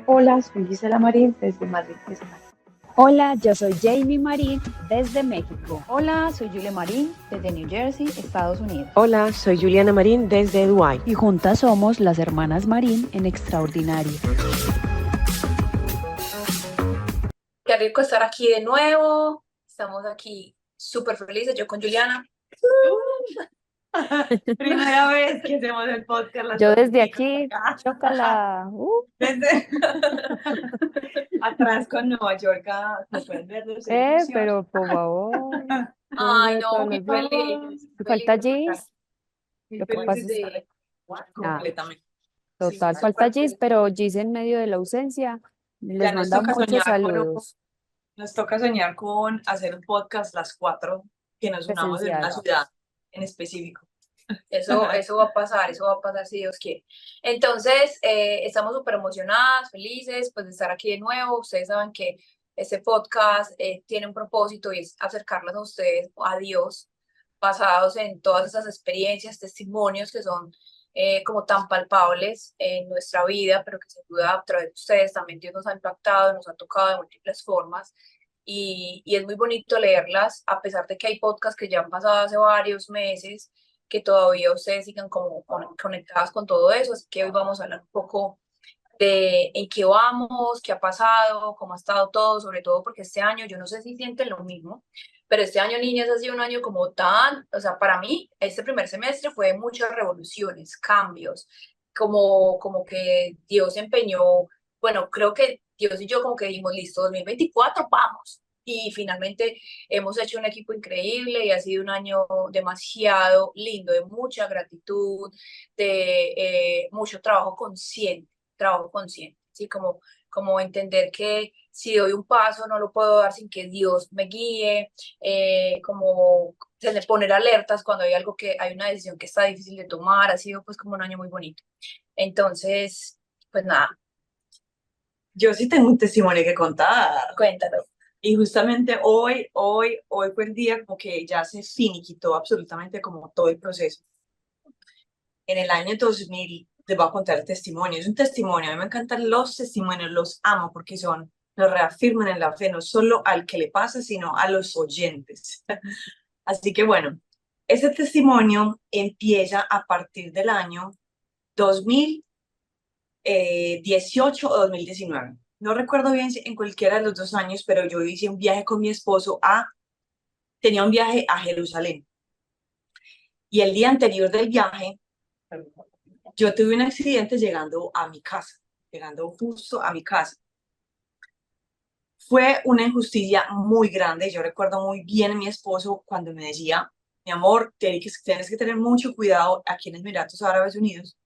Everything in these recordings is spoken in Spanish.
Hola, soy Gisela Marín desde Madrid, España. Hola, yo soy Jamie Marín desde México. Hola, soy Julia Marín desde New Jersey, Estados Unidos. Hola, soy Juliana Marín desde Dubái. Y juntas somos las hermanas Marín en Extraordinario. Qué rico estar aquí de nuevo. Estamos aquí súper felices, yo con Juliana. Primera vez que hacemos el podcast. Yo desde aquí, chócala. Desde atrás con Nueva York, como pueden ver los edificios. Pero por favor. Ay, no, todos muy los días. feliz. Falta Gis. Lo que pasa es de... Completamente. total, Sí, falta súper Gis, pero Gis en medio de la ausencia les Ya nos manda toca muchos soñar saludos. Nos toca soñar con hacer un podcast las cuatro, que nos unamos en una Presencial. ciudad en específico. Eso va a pasar si Dios quiere. Entonces, estamos súper emocionadas, felices, pues de estar aquí de nuevo. Ustedes saben que este podcast tiene un propósito y es acercarlos a ustedes, a Dios, basados en todas esas experiencias, testimonios que son como tan palpables en nuestra vida, pero que sin duda a través de ustedes también Dios nos ha impactado, nos ha tocado de múltiples formas. Y es muy bonito leerlas, a pesar de que hay podcasts que ya han pasado hace varios meses, que todavía ustedes sigan como conectadas con todo eso. Así que hoy vamos a hablar un poco de en qué vamos, qué ha pasado, cómo ha estado todo, sobre todo porque este año, yo no sé si sienten lo mismo, pero este año, niñas, ha sido un año como tan, o sea, para mí, este primer semestre fue de muchas revoluciones, cambios, como que Dios se empeñó, bueno, creo que Dios y yo como que dijimos, listo, 2024, vamos. Y finalmente hemos hecho un equipo increíble y ha sido un año demasiado lindo, de mucha gratitud, de mucho trabajo consciente, ¿sí? Como entender que si doy un paso no lo puedo dar sin que Dios me guíe, como poner alertas cuando hay algo que hay una decisión que está difícil de tomar. Ha sido pues como un año muy bonito. Entonces, pues nada, Yo sí tengo un testimonio que contar. cuéntalo. Y justamente hoy fue el día como que ya se finiquitó absolutamente como todo el proceso. En el año 2000, les voy a contar el testimonio. Es un testimonio, a mí me encantan los testimonios, los amo porque nos reafirman en la fe, no solo al que le pasa, sino a los oyentes. Así que bueno, ese testimonio empieza a partir del año 2018 o 2019. No recuerdo bien si en cualquiera de los dos años, pero yo hice un viaje con mi esposo tenía un viaje a Jerusalén. Y el día anterior del viaje, yo tuve un accidente llegando a mi casa, llegando justo a mi casa. Fue una injusticia muy grande. Yo recuerdo muy bien a mi esposo cuando me decía, mi amor, tienes que tener mucho cuidado aquí en Emiratos Árabes Unidos.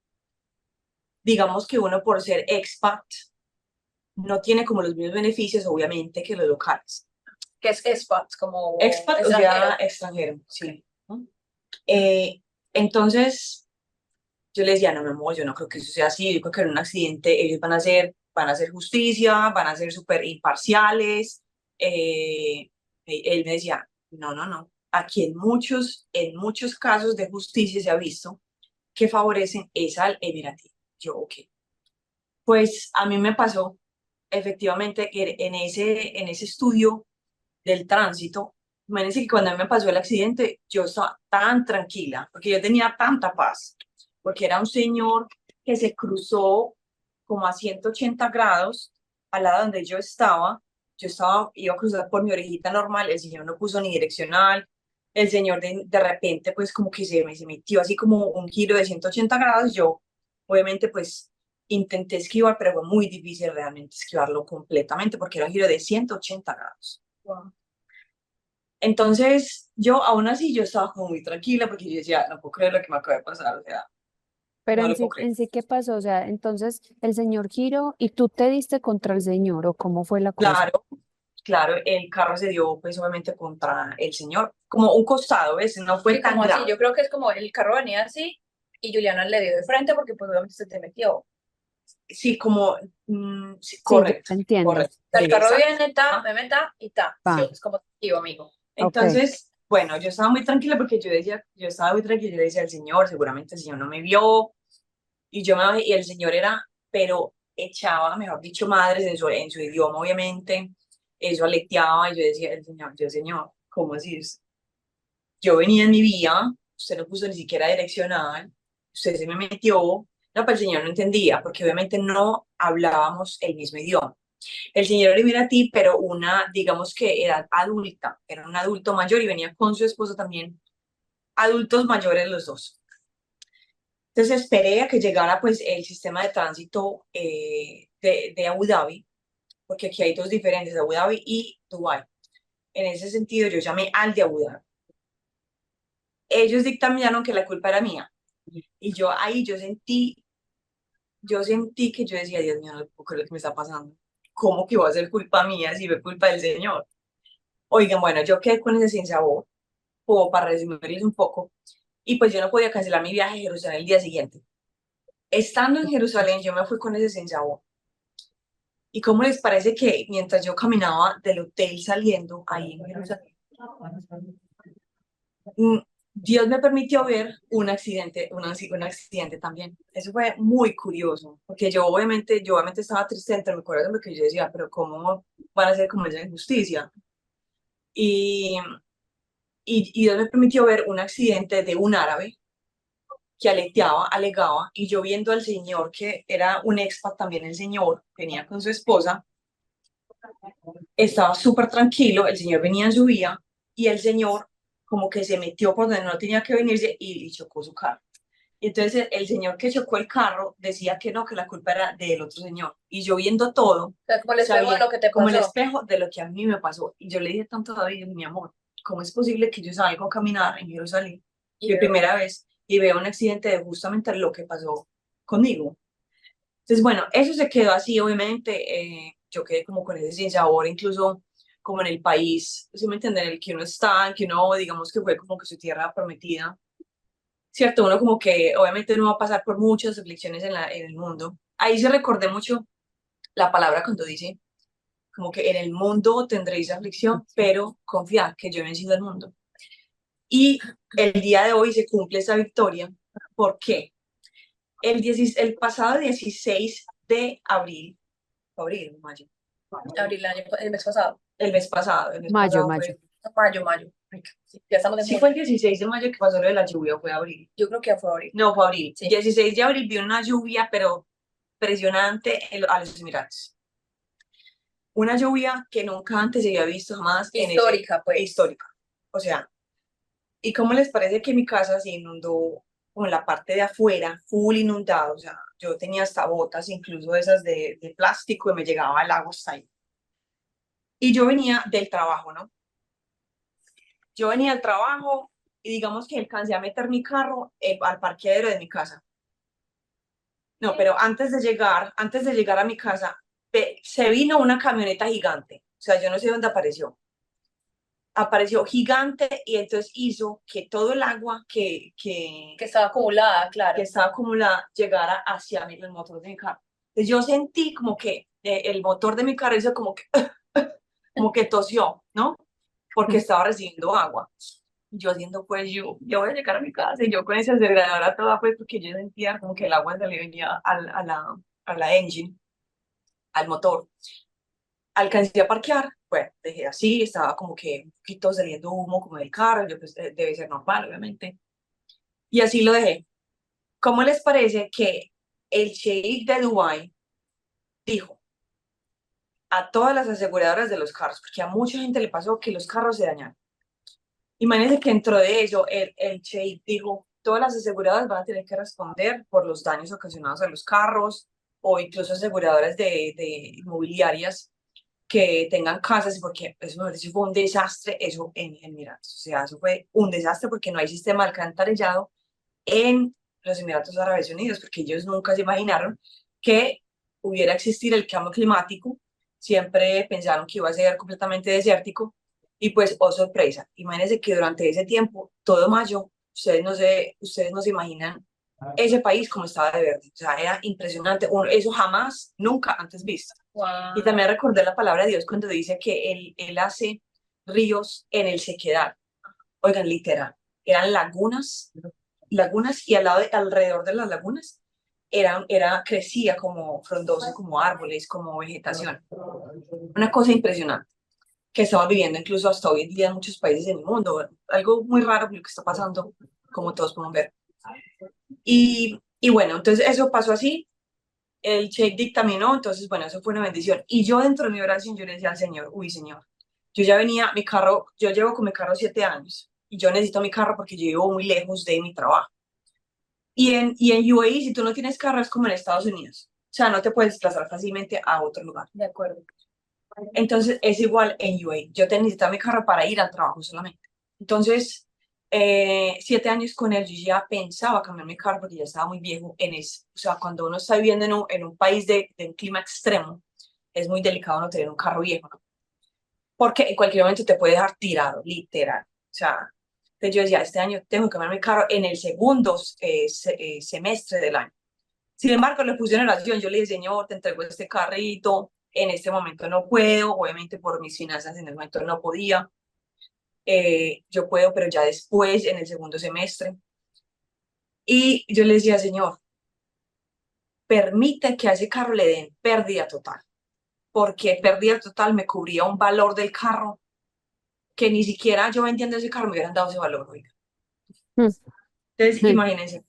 Digamos que uno por ser expat no tiene como los mismos beneficios, obviamente, que los locales. Que es expat, como Expat, o sea, extranjero, sí. ¿No? Entonces, yo le decía, no, mi amor, yo no creo que eso sea así, yo creo que en un accidente ellos van a hacer justicia, van a ser súper imparciales. Él me decía, no, no, no. Aquí en muchos casos de justicia se ha visto que favorecen es al emiratí. Yo, ok. Pues a mí me pasó efectivamente que en ese estudio del tránsito, imagínense que cuando a mí me pasó el accidente, yo estaba tan tranquila, porque yo tenía tanta paz, porque era un señor que se cruzó como a 180 grados al lado donde iba a cruzar por mi orejita normal, el señor no puso ni direccional, el señor de repente pues como que se metió así como un giro de 180 grados, yo obviamente pues intenté esquivar, pero fue muy difícil realmente esquivarlo completamente porque era un giro de 180 grados. Wow. Entonces, aún así, yo estaba como muy tranquila porque yo decía, no puedo creer lo que me acaba de pasar, o sea, Pero no lo puedo creer. en sí, ¿qué pasó? O sea, entonces el señor giró y tú te diste contra el señor, ¿o cómo fue la cosa? Claro, claro, el carro se dio pues obviamente contra el señor, como un costado, ¿ves? No fue Sí, tan como así, grave. yo creo que es como el carro venía así y Juliana le dio de frente porque pues obviamente se te metió. Sí, como, sí, Sí, ya correcto, te entiendo. correcto, El sí, carro exacto. viene, ta, me meta y ta. Sí, Va, es como tío, amigo. ok. Entonces, bueno, yo estaba muy tranquila porque yo estaba muy tranquila, yo le decía al señor, seguramente el señor no me vio, y y el señor era, pero echaba, mejor dicho, madres en su idioma, obviamente. Eso aleteaba y yo decía, el señor, ¿cómo así? Yo venía en mi vía, usted no puso ni siquiera direccional, usted se me metió. No, pero el señor no entendía, porque obviamente no hablábamos el mismo idioma. El señor era a ti, pero digamos que edad adulta, era un adulto mayor y venía con su esposo también, adultos mayores los dos. Entonces esperé a que llegara pues el sistema de tránsito de Abu Dhabi, porque aquí hay dos diferentes, Abu Dhabi y Dubái. En ese sentido yo llamé al de Abu Dhabi. Ellos dictaminaron que la culpa era mía. Y yo ahí yo sentí que yo decía, Dios mío, no puedo creer lo que me está pasando. ¿Cómo que va a ser culpa mía si fue culpa del Señor? Oigan, bueno, yo quedé con ese sinsabor, como para resumirles un poco, y pues yo no podía cancelar mi viaje a Jerusalén el día siguiente. Estando en Jerusalén, yo me fui con ese sinsabor. ¿Y cómo les parece que mientras yo caminaba del hotel saliendo ahí en Jerusalén, mm, Dios me permitió ver un accidente, un accidente también? Eso fue muy curioso, porque yo obviamente estaba triste dentro de mi corazón porque yo decía, pero ¿cómo van a ser como esa injusticia? Y, y Dios me permitió ver un accidente de un árabe que alegaba, y yo viendo al señor, que era un expat también, el señor venía con su esposa, estaba súper tranquilo, el señor venía en su vía, y el señor como que se metió por donde no tenía que venirse y chocó su carro. Y entonces el señor que chocó el carro decía que no, que la culpa era del otro señor. Y yo viendo todo, O sea, como el espejo de sabía, lo que te como el pasó. espejo de lo que a mí me pasó. Y yo le dije tanto a David, mi amor, ¿cómo es posible que yo salgo a caminar en Jerusalén, Y mi veo. primera vez, y veo un accidente de justamente lo que pasó conmigo? Entonces, bueno, eso se quedó así, obviamente. Yo quedé como con ese sinsabor, incluso como en el país, ¿sí me entienden? En el que uno está, en que uno, digamos que fue como que su tierra prometida, ¿cierto? Uno como que obviamente no va a pasar por muchas aflicciones en el mundo. Ahí se recordé mucho la palabra cuando dice, como que en el mundo tendréis aflicción, pero confiad que yo he vencido el mundo. Y el día de hoy se cumple esa victoria. ¿Por qué? El pasado 16 de abril, mayo, El mes pasado. el mes Mayo, pasado mayo. fue, Mayo. Sí, ya estamos en sí junio. fue el 16 de mayo que pasó lo de la lluvia, fue abril. Yo creo que fue abril. No, fue abril. Sí. 16 de abril vi una lluvia, pero impresionante a los Emiratos. Una lluvia que nunca antes se había visto jamás Histórica, pues. histórica. O sea, ¿y cómo les parece que mi casa se inundó con la parte de afuera, full inundado? O sea, yo tenía hasta botas, incluso esas de plástico, y me llegaba el agua hasta ahí. Y yo venía del trabajo, ¿no? Yo venía al trabajo y digamos que alcancé a meter mi carro al parqueadero de mi casa. No, pero antes de llegar a mi casa, se vino una camioneta gigante. O sea, yo no sé dónde apareció. Apareció gigante y entonces hizo que todo el agua Que estaba acumulada, claro. que estaba acumulada llegara hacia mí, el motor de mi carro. Entonces yo sentí como que el motor de mi carro hizo como que, como que tosió, ¿no? Porque estaba recibiendo agua. Yo haciendo pues yo voy a llegar a mi casa y yo con esa aceleradora toda pues porque yo sentía como que el agua se le venía a la engine, al motor. Alcancé a parquear, bueno, dejé así, estaba como que un poquito saliendo humo como del carro, yo pues debe ser normal, obviamente. Y así lo dejé. ¿Cómo les parece que el sheik de Dubái dijo a todas las aseguradoras de los carros, porque a mucha gente le pasó que los carros se dañaron? Imagínense que dentro de ello el sheik dijo, todas las aseguradoras van a tener que responder por los daños ocasionados a los carros, o incluso aseguradoras de inmobiliarias que tengan casas, porque eso fue un desastre, eso en Emiratos. O sea, eso fue un desastre porque no hay sistema de alcantarillado en los Emiratos Árabes Unidos, porque ellos nunca se imaginaron que hubiera existir el cambio climático. Siempre pensaron que iba a ser completamente desértico, y pues, oh sorpresa, imagínense que durante ese tiempo, todo mayo, ustedes no se imaginan ese país como estaba de verde. O sea, era impresionante, eso jamás, nunca antes visto. Wow. Y también recordé la palabra de Dios cuando dice que él hace ríos en el sequedal. Oigan, literal, eran lagunas, y alrededor de las lagunas crecía como frondoso, como árboles, como vegetación. Una cosa impresionante que estamos viviendo incluso hasta hoy en día en muchos países del mundo. Algo muy raro lo que está pasando, como todos podemos ver. Y bueno, entonces eso pasó así. El cheque dictaminó, entonces bueno, eso fue una bendición. Y yo dentro de mi oración, yo le decía al Señor, uy, Señor, yo ya venía, mi carro, yo llevo con mi carro 7 años y yo necesito mi carro porque yo vivo muy lejos de mi trabajo. Y en UAE, si tú no tienes carro, es como en Estados Unidos. O sea, no te puedes desplazar fácilmente a otro lugar. De acuerdo. Entonces, es igual en UAE. Yo necesitaba mi carro para ir al trabajo solamente. Entonces, 7 años con él, yo ya pensaba cambiar mi carro porque ya estaba muy viejo. O sea, cuando uno está viviendo en un país de un clima extremo, es muy delicado no tener un carro viejo, ¿no? Porque en cualquier momento te puede dejar tirado, literal. O sea, entonces yo decía, este año tengo que cambiar mi carro en el segundo semestre del año. Sin embargo, le puse en oración, yo le dije, Señor, te entrego este carrito, en este momento no puedo, obviamente por mis finanzas en el momento no podía, yo puedo, pero ya después, en el segundo semestre. Y yo le decía, Señor, permite que a ese carro le den pérdida total, porque pérdida total me cubría un valor del carro que ni siquiera yo vendiendo ese carro me hubieran dado ese valor, oiga. Mm, Entonces, mm. imagínense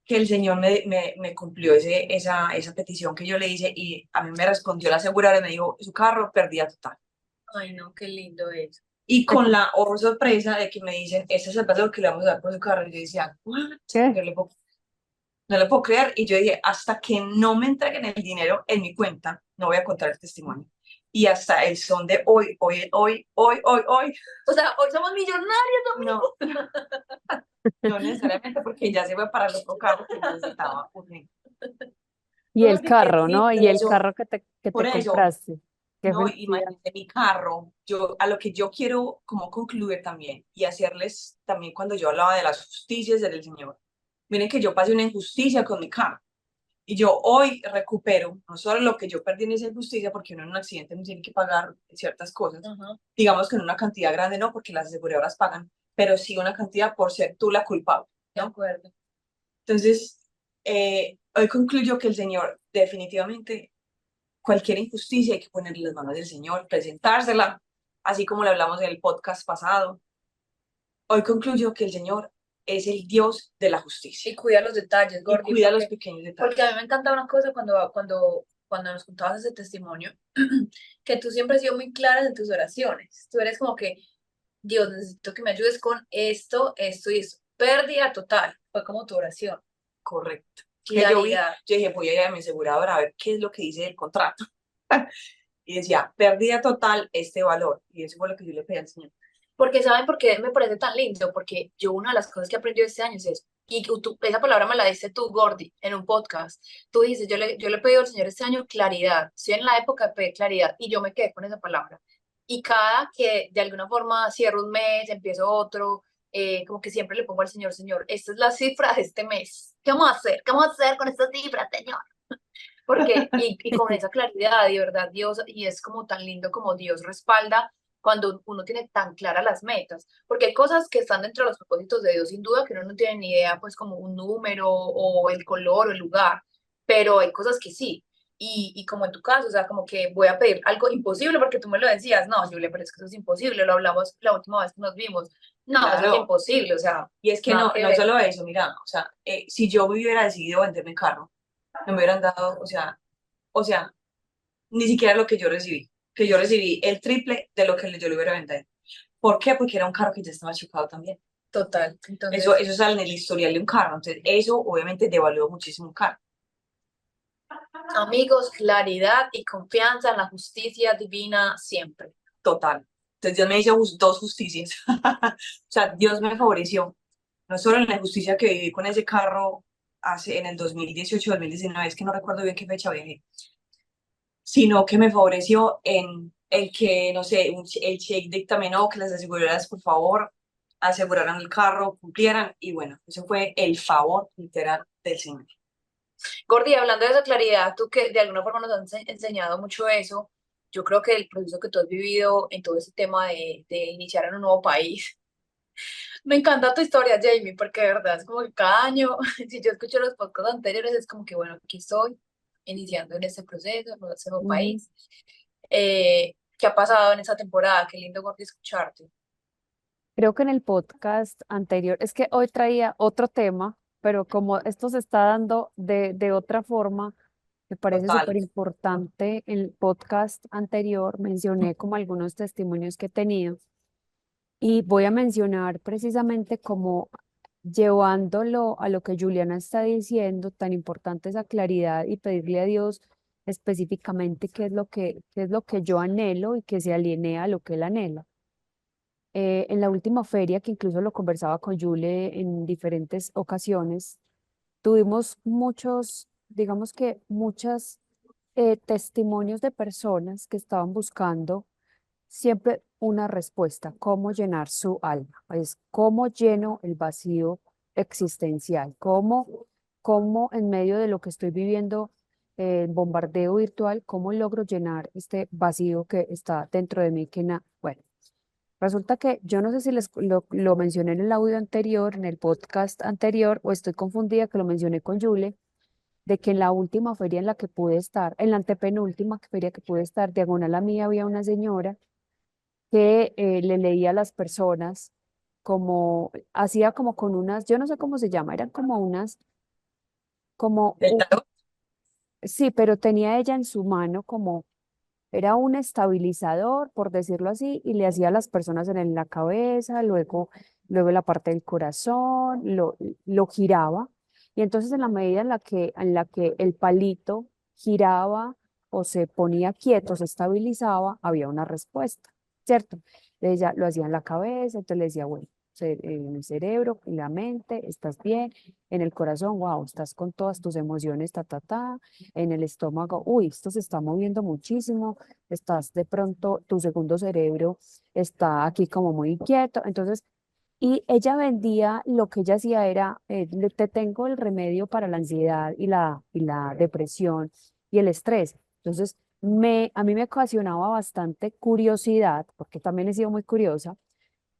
que el Señor me cumplió esa petición que yo le hice y a mí me respondió la aseguradora y me dijo, su carro pérdida total. Ay, no, qué lindo es. Y con la sorpresa de que me dicen, ese es el valor que le vamos a dar por su carro. Y yo decía, ¿what? ¿Qué? No le puedo creer. Y yo dije, hasta que no me entreguen el dinero en mi cuenta, no voy a contar el testimonio. Y hasta el son de hoy. O sea, hoy somos millonarios, No, no necesariamente porque ya se fue para el otro carro que necesitaba urgente. Y el carro, Sí, ¿no? por Y el eso, carro que por te eso, compraste. Qué no, felicidad. imagínate mi carro, a lo que yo quiero como concluir también y hacerles también cuando yo hablaba de las justicias del Señor. Miren que yo pasé una injusticia con mi carro y yo hoy recupero no solo lo que yo perdí en esa injusticia, porque uno en un accidente no tiene que pagar ciertas cosas, Ajá, digamos que en una cantidad grande no, porque las aseguradoras pagan, pero sí una cantidad por ser tú la culpable, de ¿no? acuerdo. Entonces, hoy concluyo que el Señor definitivamente cualquier injusticia hay que ponerle en las manos del Señor, presentársela, así como lo hablamos en el podcast pasado. Hoy concluyo que el Señor es el Dios de la justicia Y cuida los detalles, y Gordy, cuida los pequeños porque a mí detalles. me encanta una cosa cuando nos contabas ese testimonio, que tú siempre has sido muy clara en tus oraciones. Tú eres como que, Dios, necesito que me ayudes con esto, esto y esto. Pérdida total, fue como tu oración. Correcto. Que Claridad. yo dije, voy a ir a mi aseguradora a ver qué es lo que dice el contrato. Y decía, pérdida total, este valor. Y eso fue lo que yo le pedí al Señor. Porque ¿saben por qué me parece tan lindo? Porque yo una de las cosas que aprendí este año es eso. Y esa palabra me la diste tú, Gordy, en un podcast. Tú dices, yo le he pedido al Señor este año claridad. Estoy en la época de pedir claridad y yo me quedé con esa palabra. Y cada que de alguna forma cierro un mes, empiezo otro, como que siempre le pongo al Señor, Señor, esta es la cifra de este mes. ¿Qué vamos a hacer? ¿Qué vamos a hacer con esta cifra, Señor? Porque, y con esa claridad, de verdad, Dios, y es como tan lindo como Dios respalda cuando uno tiene tan claras las metas, porque hay cosas que están dentro de los propósitos de Dios, sin duda, que uno no tiene ni idea, pues como un número o el color o el lugar, pero hay cosas que sí. Y como en tu caso, o sea, como que voy a pedir algo imposible porque tú me lo decías, no, Julia, pero es que eso es imposible, lo hablamos la última vez que nos vimos, no, eso es Claro. imposible, o sea, Y es que nada no, que no es ver. solo eso, mira, o sea, si yo me hubiera decidido vender mi carro, no me hubieran dado, o sea, ni siquiera lo que yo recibí el triple de lo que yo le hubiera vendido. ¿Por qué? Porque era un carro que ya estaba chocado también. Total, Eso entonces, sale en el historial de un carro, entonces eso obviamente devaluó muchísimo un carro, amigos, claridad y confianza en la justicia divina siempre. total. Entonces Dios me hizo dos justicias, o sea, Dios me favoreció, no solo en la justicia que viví con ese carro en el 2018-2019, es que no recuerdo bien qué fecha viajé, sino que me favoreció en el que, no sé, el cheque dictaminó que las aseguradoras, por favor, aseguraran el carro, cumplieran, y bueno, eso fue el favor literal del Señor. Gordy, hablando de esa claridad, tú que de alguna forma nos has enseñado mucho eso, yo creo que el proceso que tú has vivido en todo ese tema de iniciar en un nuevo país, Me encanta tu historia, Jamie, porque de verdad es como que cada año, si yo escucho los podcasts anteriores, es como que, bueno, aquí estoy, iniciando en este proceso, en nuestro nuevo Ujú. país. ¿Qué ha pasado en esta temporada? Qué lindo, Gordy, escucharte. Creo que en el podcast anterior, es que hoy traía otro tema, pero como esto se está dando de otra forma, me parece súper Total. importante. En el podcast anterior mencioné como algunos testimonios que he tenido y voy a mencionar precisamente como llevándolo a lo que Juliana está diciendo, tan importante esa claridad y pedirle a Dios específicamente qué es lo que yo anhelo y que se alinee a lo que él anhela. En la última feria, que incluso lo conversaba con Julie en diferentes ocasiones, tuvimos muchos, digamos que muchos testimonios de personas que estaban buscando siempre una respuesta, cómo llenar su alma, es cómo lleno el vacío existencial, cómo en medio de lo que estoy viviendo, el bombardeo virtual, cómo logro llenar este vacío que está dentro de mí, bueno. Resulta que yo no sé si lo mencioné en el audio anterior, en el podcast anterior, o estoy confundida que lo mencioné con Yule, de que en la última feria en la que pude estar, en la antepenúltima feria que pude estar, diagonal a mí había una señora que le leía a las personas como, hacía como con unas, yo no sé cómo se llama, eran como unas, como, El tarot, sí, pero tenía ella en su mano como era un estabilizador, por decirlo así, y le hacía a las personas en la cabeza, luego la parte del corazón, lo giraba. Y entonces en la medida en la que el palito giraba o se ponía quieto, se estabilizaba, había una respuesta, ¿cierto? Ella lo hacía en la cabeza, entonces le decía, bueno, en el cerebro, en la mente, estás bien, en el corazón, wow, estás con todas tus emociones, en el estómago, uy, esto se está moviendo muchísimo, estás de pronto, tu segundo cerebro está aquí como muy inquieto. Entonces, y ella vendía, lo que ella hacía era, te tengo el remedio para la ansiedad y la depresión y el estrés. Entonces, a mí me ocasionaba bastante curiosidad, porque también he sido muy curiosa,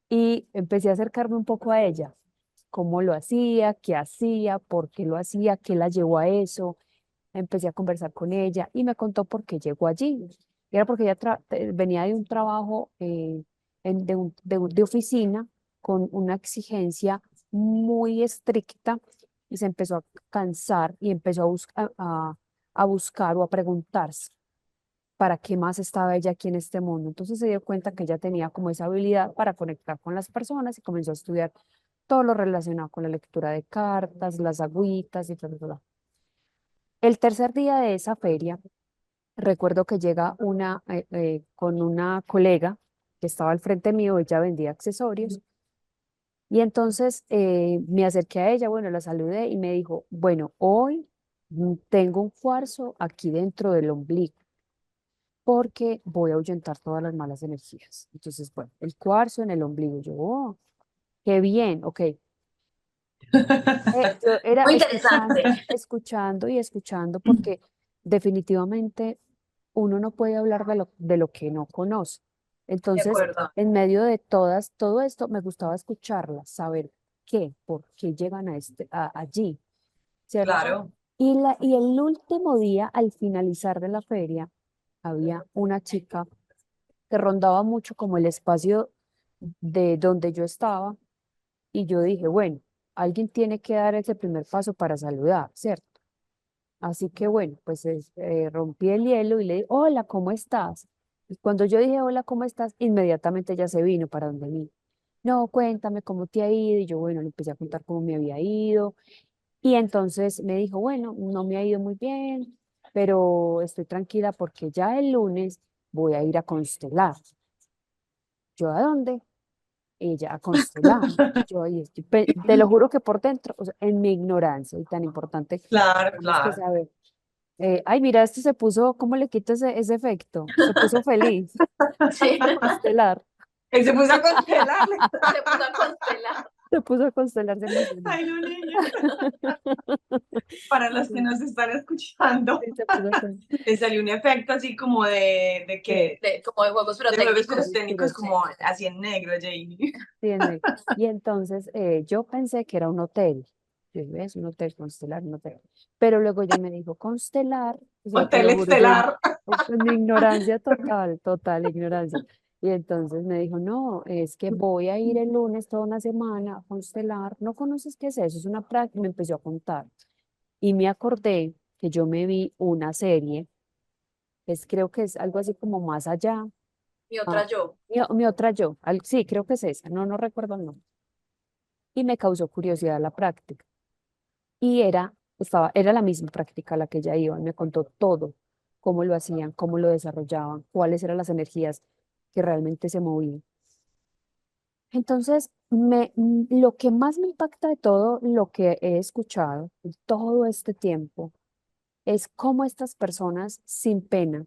y empecé a acercarme un poco a ella, cómo lo hacía, por qué lo hacía, qué la llevó a eso. Empecé a conversar con ella y me contó por qué llegó allí. Y era porque ella venía de un trabajo de oficina con una exigencia muy estricta y se empezó a cansar y empezó a buscar o a preguntarse para qué más estaba ella aquí en este mundo. Entonces se dio cuenta que ella tenía como esa habilidad para conectar con las personas y comenzó a estudiar todo lo relacionado con la lectura de cartas, las agüitas y todo. El tercer día de esa feria, recuerdo que llega con una colega que estaba al frente mío, ella vendía accesorios, y entonces me acerqué a ella, bueno, la saludé y me dijo, bueno, hoy tengo un cuarzo aquí dentro del ombligo porque voy a ahuyentar todas las malas energías. Entonces, bueno, el cuarzo en el ombligo, yo, oh, qué bien, ok. Yo era Muy interesante. escuchando y escuchando, porque definitivamente uno no puede hablar de lo que no conoce. De Entonces, acuerdo. en medio de todo esto, me gustaba escucharlas, saber por qué llegan allí, ¿cierto? claro. Y el último día, al finalizar de la feria, había una chica que rondaba mucho como el espacio de donde yo estaba, y yo dije, bueno, alguien tiene que dar ese primer paso para saludar, ¿cierto? Así que bueno, pues rompí el hielo y le dije, hola, ¿cómo estás? Y cuando yo dije, hola, ¿cómo estás? Inmediatamente ella se vino para donde mí. No, cuéntame cómo te ha ido. Y yo, bueno, le empecé a contar cómo me había ido. Y entonces me dijo, bueno, no me ha ido muy bien, pero estoy tranquila porque ya el lunes voy a ir a constelar. ¿Yo a dónde? Ella a constelar. Yo ahí estoy, te lo juro que por dentro, o sea, en mi ignorancia y tan importante, Claro, tenemos que claro. saber. Ay, mira, este se puso, ¿cómo le quito ese efecto? Se puso feliz Sí, a constelar, Él se puso a constelarle. se puso a constelar. se puso a constelar, se emocionó. Ay, no, niña. Para los que nos están escuchando, le salió un efecto así como de que Como de juegos de juegos pirotécnicos. pirotécnicos como así en negro, Jamie. Y entonces yo pensé que era un hotel. Yo dije, es un hotel constelar, un hotel. Pero luego ella me dijo, constelar, o sea, te Hotel lo juro, yo estelar. en mi ignorancia total, total ignorancia. Y entonces me dijo, no, es que voy a ir el lunes toda una semana a constelar. ¿No conoces qué es eso? Es una práctica. Me empezó a contar. Y me acordé que yo me vi una serie, creo que es algo así como Más Allá. Mi Ah, otra yo. mi otra yo. Sí, creo que es esa. No, no recuerdo el nombre. Y me causó curiosidad la práctica. Y era la misma práctica a la que ella iba. Y me contó todo, cómo lo hacían, cómo lo desarrollaban, cuáles eran las energías que realmente se movían. Entonces, lo que más me impacta de todo lo que he escuchado en todo este tiempo es cómo estas personas sin pena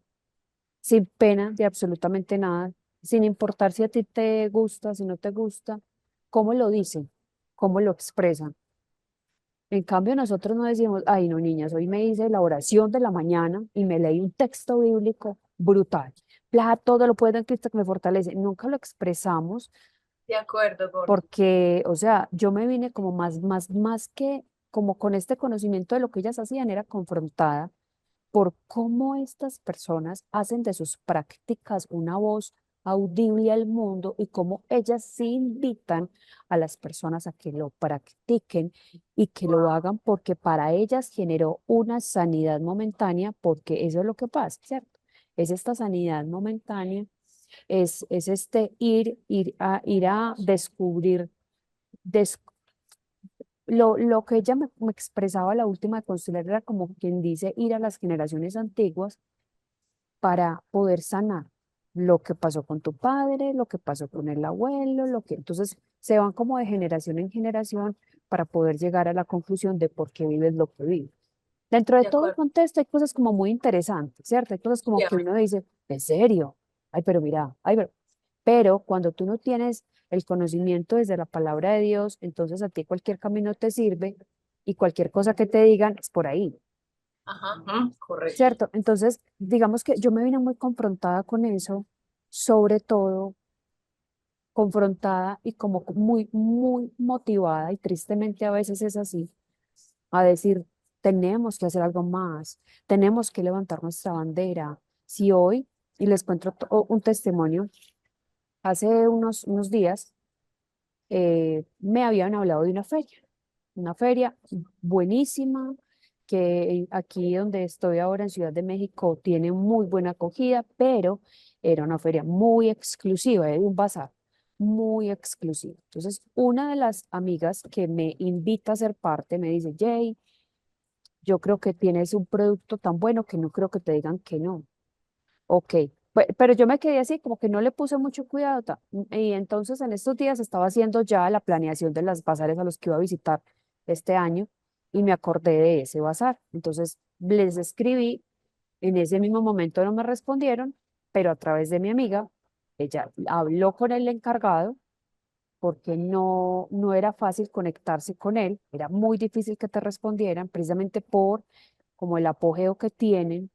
de absolutamente nada, sin importar si a ti te gusta, si no te gusta, cómo lo dicen, cómo lo expresan. En cambio, nosotros no decimos, ay, no, niñas, hoy me hice la oración de la mañana y me leí un texto bíblico brutal. Bla, todo lo puedo en Cristo que me fortalece. Nunca lo expresamos De acuerdo, Gordo. porque, o sea, yo me vine como más que, como con este conocimiento de lo que ellas hacían, era confrontada por cómo estas personas hacen de sus prácticas una voz audible al mundo y cómo ellas sí invitan a las personas a que lo practiquen y que lo hagan porque para ellas generó una sanidad momentánea, porque eso es lo que pasa, ¿cierto? Es esta sanidad momentánea, es este ir a descubrir, des- lo que ella me expresaba la última consular era como quien dice ir a las generaciones antiguas para poder sanar lo que pasó con tu padre, lo que pasó con el abuelo, entonces se van como de generación en generación para poder llegar a la conclusión de por qué vives lo que vives. Dentro de De todo el acuerdo. contexto hay cosas como muy interesantes, ¿cierto? Hay cosas como Ya. que uno dice, ¿en serio? Ay, pero mira, ay, pero cuando tú no tienes el conocimiento desde la palabra de Dios, entonces a ti cualquier camino te sirve y cualquier cosa que te digan es por ahí, Ajá. Correcto. ¿cierto? Entonces, digamos que yo me vine muy confrontada con eso, sobre todo confrontada y como muy motivada, y tristemente a veces es así, a decir, tenemos que hacer algo más, tenemos que levantar nuestra bandera. Si hoy, y les cuento un testimonio, hace unos días me habían hablado de una feria buenísima, que aquí donde estoy ahora en Ciudad de México tiene muy buena acogida, pero era una feria muy exclusiva, era un bazar muy exclusivo. Entonces, una de las amigas que me invita a ser parte me dice, Jay, yo creo que tienes un producto tan bueno que no creo que te digan que no. Ok, pero yo me quedé así, como que no le puse mucho cuidado. Y entonces en estos días estaba haciendo ya la planeación de las bazares a los que iba a visitar este año y me acordé de ese bazar. Entonces les escribí, en ese mismo momento no me respondieron, pero a través de mi amiga, ella habló con el encargado porque no era fácil conectarse con él, era muy difícil que te respondieran precisamente por como el apogeo que tienen.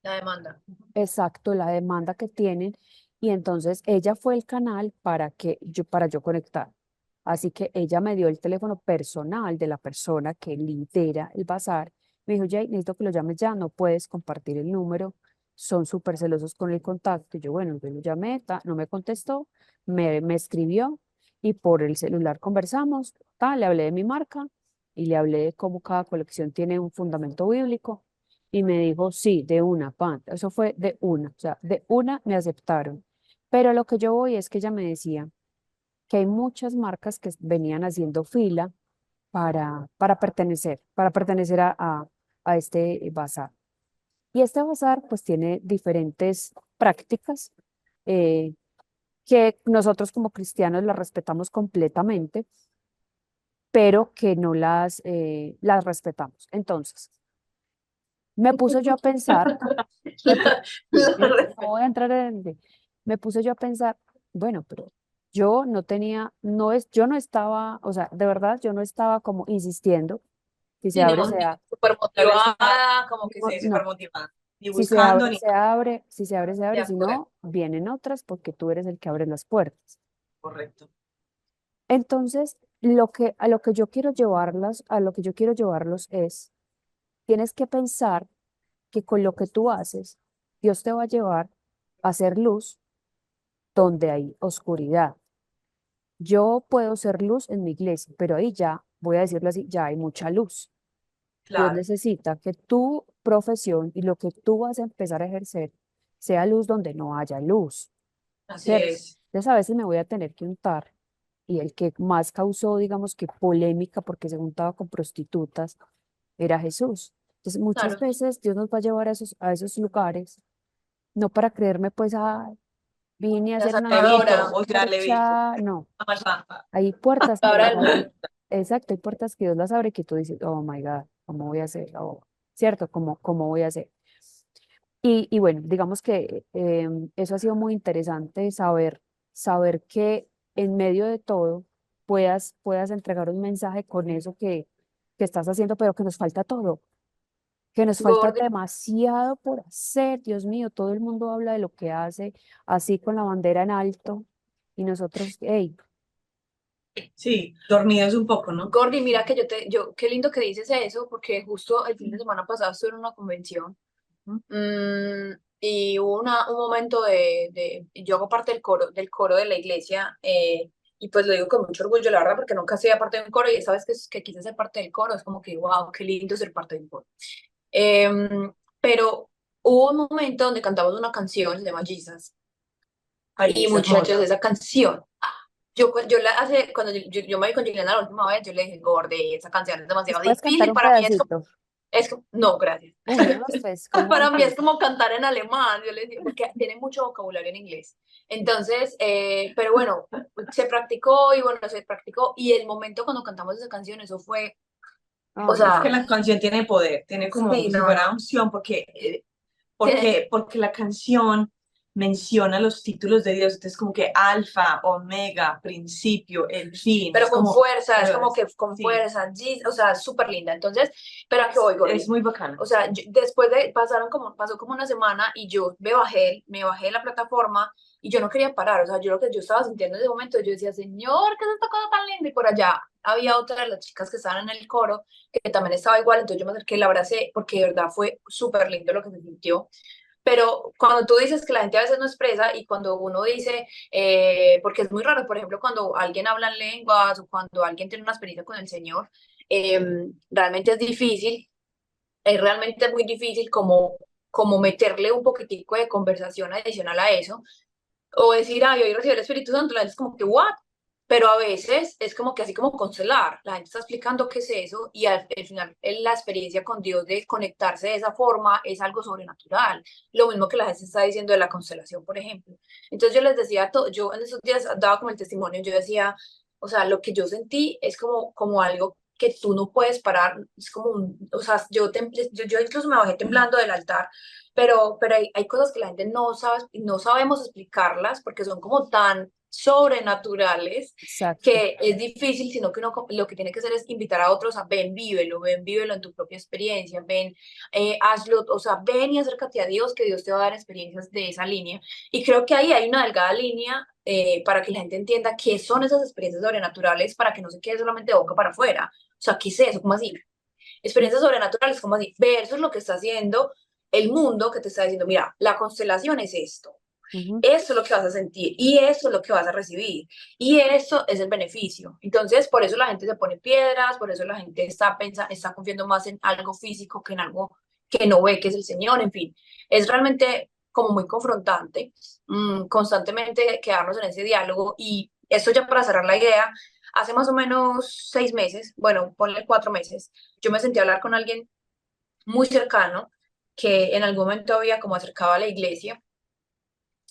La demanda. Exacto, la demanda que tienen, y entonces ella fue el canal para yo conectar. Así que ella me dio el teléfono personal de la persona que lidera el bazar. Me dijo, Jay, necesito que lo llames ya, no puedes compartir el número, son súper celosos con el contacto. Y yo, bueno, yo lo llamé, no me contestó, me escribió y por el celular conversamos, le hablé de mi marca y le hablé de cómo cada colección tiene un fundamento bíblico. Y me dijo, sí, de una, pan. Eso fue de una, o sea, de una me aceptaron. Pero lo que yo voy es que ella me decía que hay muchas marcas que venían haciendo fila para pertenecer a este bazar. Y este bazar pues tiene diferentes prácticas que nosotros como cristianos las respetamos completamente, pero que no las respetamos. Entonces, me puse yo a pensar. No voy a entrar me puse yo a pensar, bueno, pero yo no estaba, o sea, de verdad yo no estaba como insistiendo, Si se Sí, abre, no, se abre. súper motivada, como que Sí, súper No, motivada. Ni si se buscando, abre, ni se abre, si se abre, se de abre, si acuerdo. no, vienen otras porque tú eres el que abre las puertas. correcto. Entonces, a lo que yo quiero llevarlas, a lo que yo quiero llevarlos es, tienes que pensar que con lo que tú haces, Dios te va a llevar a hacer luz donde hay oscuridad. Yo puedo ser luz en mi iglesia, pero ahí ya, voy a decirlo así, ya hay mucha luz. Dios Claro, necesita que tu profesión y lo que tú vas a empezar a ejercer sea luz donde no haya luz, así ¿cierto? es. Entonces a veces me voy a tener que untar y el que más causó, digamos que polémica porque se juntaba con prostitutas era Jesús. Entonces muchas Claro, veces Dios nos va a llevar a esos lugares, no para creerme pues, vine a la hacer una Levito, sanadora, o sea, levito. marcha, no, Ajá. hay puertas que ahora Dios del abre, mundo. exacto, hay puertas que Dios las abre que tú dices, oh my God, ¿cómo voy a hacer? Oh, ¿cierto? ¿Cómo voy a hacer? Y bueno, digamos que eso ha sido muy interesante saber que en medio de todo puedas entregar un mensaje con eso que estás haciendo, pero que nos falta todo, que nos falta Gordi, demasiado por hacer. Dios mío, todo el mundo habla de lo que hace así con la bandera en alto y nosotros, hey, Sí, dormidos un poco, ¿no? Gordi, mira que qué lindo que dices eso, porque justo el fin de semana pasado estuve en una convención. Ujú. Y hubo un momento yo hago parte del coro de la iglesia, y pues lo digo con mucho orgullo, la verdad, porque nunca hacía parte de un coro y esta vez que quise ser parte del coro, es como que, wow, qué lindo ser parte de un coro. Pero hubo un momento donde cantamos una canción, se llama Jesus, Ay, y esa es muchachos, hermosa. esa canción, cuando yo me vi con Juliana la última vez, yo le dije, Gordi, esa canción es ¿nos demasiado puedes cantar difícil, un para mí pedacito? no, gracias. Unos, pues, ¿cómo Para mí es empieza? como cantar en alemán, yo les digo, porque tiene mucho vocabulario en inglés. Entonces, pero bueno, se practicó y bueno, se practicó y el momento cuando cantamos esa canción, eso fue, o Ay, Es que sea, la canción tiene poder, tiene como sí, si no, fuera no. unción, porque Tiene- porque la canción menciona los títulos de Dios, entonces como que alfa, omega, principio, el fin, pero es con como, fuerza, es como que con sí, fuerza, o sea, súper linda. Entonces, pero a qué voy, es Gordy. muy bacano. O sea, pasó como una semana y yo me bajé de la plataforma y yo no quería parar. O sea, yo lo que yo estaba sintiendo en ese momento, yo decía, Señor, ¿qué es esta cosa tan linda? Y por allá había otra de las chicas que estaban en el coro que también estaba igual, entonces yo me acerqué y la abracé porque de verdad fue súper lindo lo que se sintió. Pero cuando tú dices que la gente a veces no expresa y cuando uno dice, porque es muy raro, por ejemplo, cuando alguien habla en lenguas o cuando alguien tiene una experiencia con el Señor, realmente es realmente muy difícil como meterle un poquitico de conversación adicional a eso o decir, ay, hoy recibí el Espíritu Santo, la gente es como que, ¿what? Pero a veces es como que así como constelar, la gente está explicando qué es eso y al final la experiencia con Dios de conectarse de esa forma es algo sobrenatural, lo mismo que la gente está diciendo de la constelación, por ejemplo. Entonces yo les decía, yo en esos días daba como el testimonio, yo decía, o sea, lo que yo sentí es como algo que tú no puedes parar, es como o sea, yo incluso me bajé temblando del altar pero hay cosas que la gente no sabemos explicarlas porque son como tan sobrenaturales exacto. que es difícil, sino que uno lo que tiene que hacer es invitar a otros a ven, vívelo en tu propia experiencia, ven, hazlo, o sea, ven y acércate a Dios, que Dios te va a dar experiencias de esa línea. Y creo que ahí hay una delgada línea para que la gente entienda qué son esas experiencias sobrenaturales, para que no se quede solamente de boca para afuera. O sea, ¿qué es eso? ¿Cómo así? Experiencias sobrenaturales, como así, versus lo que está haciendo el mundo que te está diciendo, mira, la constelación es esto, Ujú. esto es lo que vas a sentir y esto es lo que vas a recibir y esto es el beneficio. Entonces, por eso la gente se pone piedras, por eso la gente está confiando más en algo físico que en algo que no ve, que es el Señor, en fin, es realmente como muy confrontante, constantemente quedarnos en ese diálogo y esto ya para cerrar la idea, hace más o menos 6 meses, bueno, ponle 4 meses, yo me sentí a hablar con alguien muy cercano que en algún momento había como acercado a la iglesia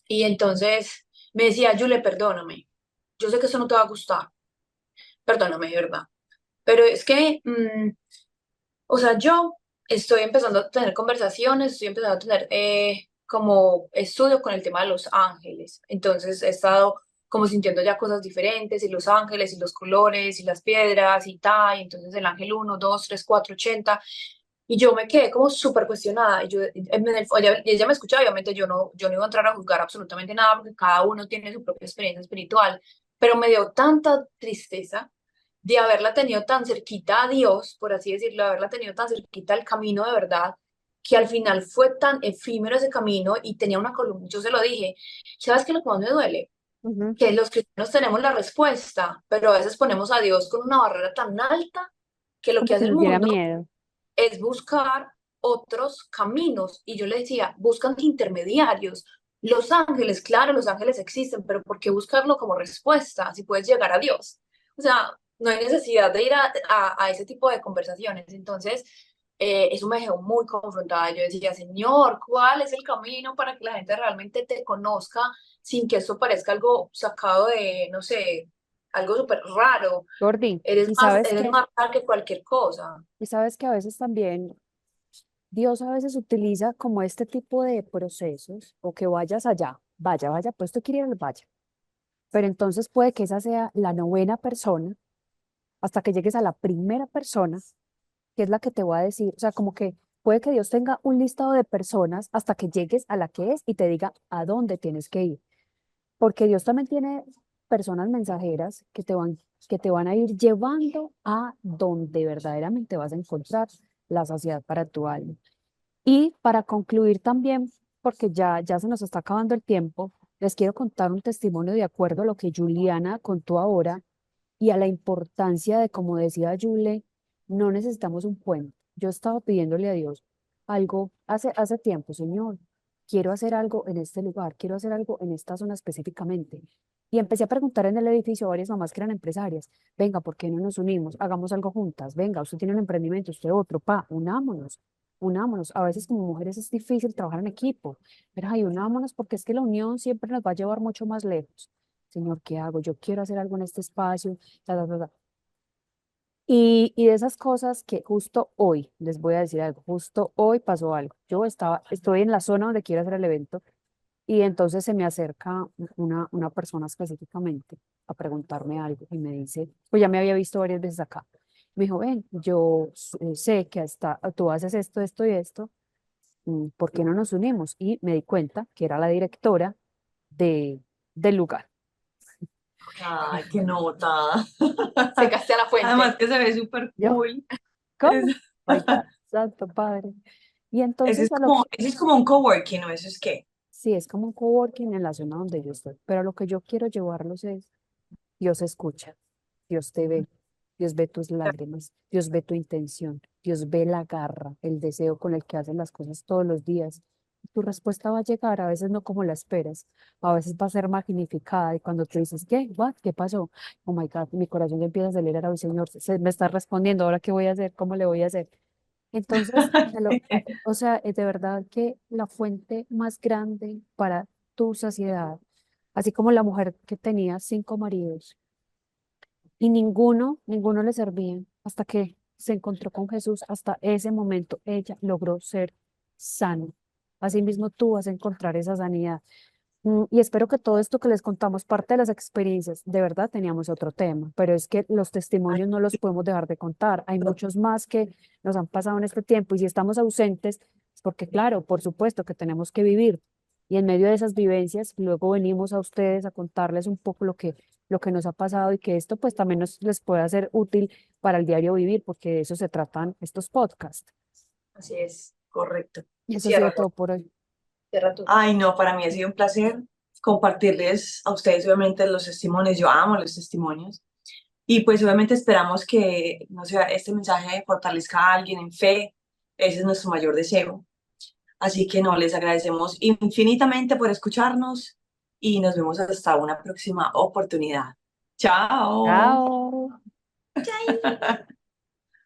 y entonces me decía, Jule, perdóname, yo sé que eso no te va a gustar, perdóname, de verdad, pero es que, o sea, yo estoy empezando a tener conversaciones, estoy empezando a tener como estudio con el tema de los ángeles, entonces he estado como sintiendo ya cosas diferentes, y los ángeles, y los colores, y las piedras, y tal, y entonces el ángel 1, 2, 3, 4, 80, y yo me quedé como súper cuestionada, y ella me escuchaba, obviamente yo no iba a entrar a juzgar absolutamente nada, porque cada uno tiene su propia experiencia espiritual, pero me dio tanta tristeza de haberla tenido tan cerquita a Dios, por así decirlo, de haberla tenido tan cerquita al camino de verdad, que al final fue tan efímero ese camino y tenía una columna, yo se lo dije, ¿sabes qué es lo que más me duele? Ujú. Que los cristianos tenemos la respuesta, pero a veces ponemos a Dios con una barrera tan alta que lo que Como que hace el nos diera mundo miedo. es buscar otros caminos. Y yo le decía, buscan intermediarios. Los ángeles, claro, los ángeles existen, pero ¿por qué buscarlo como respuesta si puedes llegar a Dios? O sea, no hay necesidad de ir a ese tipo de conversaciones. Entonces, eso me dejó muy confrontada. Yo decía, Señor, ¿cuál es el camino para que la gente realmente te conozca sin que esto parezca algo sacado de, no sé, algo súper raro? Gordi, Eres y más, sabes eres que, más real que cualquier cosa. y sabes que a veces también Dios a veces utiliza como este tipo de procesos, o que vayas allá, vaya, pues tú quieres ir, vaya. Pero entonces puede que esa sea la novena persona, hasta que llegues a la primera persona, que es la que te va a decir, o sea, como que puede que Dios tenga un listado de personas hasta que llegues a la que es y te diga a dónde tienes que ir. Porque Dios también tiene personas mensajeras que te van a ir llevando a donde verdaderamente vas a encontrar la saciedad para tu alma. Y para concluir también, porque ya se nos está acabando el tiempo, les quiero contar un testimonio de acuerdo a lo que Juliana contó ahora y a la importancia de, como decía Julie, no necesitamos un puente. Yo estaba pidiéndole a Dios algo hace tiempo, Señor, quiero hacer algo en este lugar, quiero hacer algo en esta zona específicamente. Y empecé a preguntar en el edificio a varias mamás que eran empresarias, venga, ¿por qué no nos unimos? Hagamos algo juntas, venga, usted tiene un emprendimiento, usted otro, unámonos, unámonos. A veces como mujeres es difícil trabajar en equipo, pero ay, unámonos porque es que la unión siempre nos va a llevar mucho más lejos. Señor, ¿qué hago? Yo quiero hacer algo en este espacio, ta, ta, ta, ta. Y de esas cosas que justo hoy, les voy a decir algo, justo hoy pasó algo. Estoy en la zona donde quiero hacer el evento y entonces se me acerca una persona específicamente a preguntarme algo y me dice, pues ya me había visto varias veces acá. Me dijo, ven, yo sé que hasta tú haces esto, esto y esto, ¿por qué no nos unimos? Y me di cuenta que era la directora de, del lugar. Ay, qué nota. Secaste a la Además fuente. que se ve súper Yo, cool. ¿cómo? My God, Santo Padre. Y entonces a lo que, Ese es como un coworking, ¿no? ¿Eso es qué? sí, es como un coworking en la zona donde yo estoy, pero a lo que yo quiero llevarlos es, Dios escucha, Dios te ve, Dios ve tus lágrimas, Dios ve tu intención, Dios ve la garra, el deseo con el que haces las cosas todos los días. Tu respuesta va a llegar, a veces no como la esperas, a veces va a ser magnificada y cuando tú dices, ¿qué? ¿What? ¿Qué pasó? Oh my God, mi corazón ya empieza a acelerar, hoy Señor, me está respondiendo, ¿ahora qué voy a hacer? ¿Cómo le voy a hacer? Entonces, o sea, es de verdad que la fuente más grande para tu saciedad, así como la mujer que tenía 5 maridos y ninguno le servía hasta que se encontró con Jesús, hasta ese momento ella logró ser sana. Asimismo, tú vas a encontrar esa sanidad. Y espero que todo esto que les contamos, parte de las experiencias, de verdad teníamos otro tema, pero es que los testimonios no los podemos dejar de contar. Hay muchos más que nos han pasado en este tiempo y si estamos ausentes, es porque claro, por supuesto que tenemos que vivir. Y en medio de esas vivencias, luego venimos a ustedes a contarles un poco lo que nos ha pasado y que esto pues también les pueda ser útil para el diario vivir, porque de eso se tratan estos podcasts. Así es. Correcto. Y eso ha sido Cierra, todo por hoy. cierra tú. Ay, no, para mí ha sido un placer compartirles a ustedes, obviamente, los testimonios. Yo amo los testimonios. Y pues obviamente esperamos que, no sé, este mensaje fortalezca a alguien en fe. Ese es nuestro mayor deseo. Así que no, les agradecemos infinitamente por escucharnos y nos vemos hasta una próxima oportunidad. Chao. Chao.